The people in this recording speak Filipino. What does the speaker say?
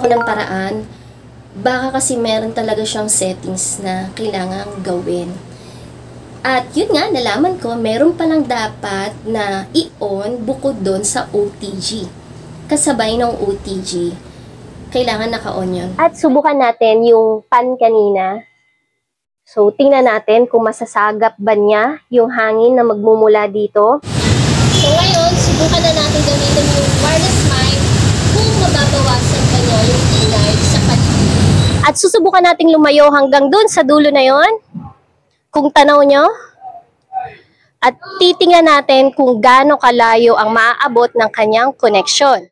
ako ng paraan. Baka kasi meron talaga siyang settings na kailangang gawin. At yun nga, nalaman ko, meron palang dapat na i-on bukod doon sa OTG. Kasabay ng OTG. Kailangan naka-on yun. At subukan natin yung pan kanina. So, tingnan natin kung masasagap ba niya yung hangin na magmumula dito. So, ngayon, subukan na natin gamitin yung wireless mic kung mababawasan ba niya yung ingay sa paligid. At susubukan nating lumayo hanggang dun sa dulo na yon. Kung tanaw nyo. At titingnan natin kung gaano kalayo ang maaabot ng kanyang koneksyon.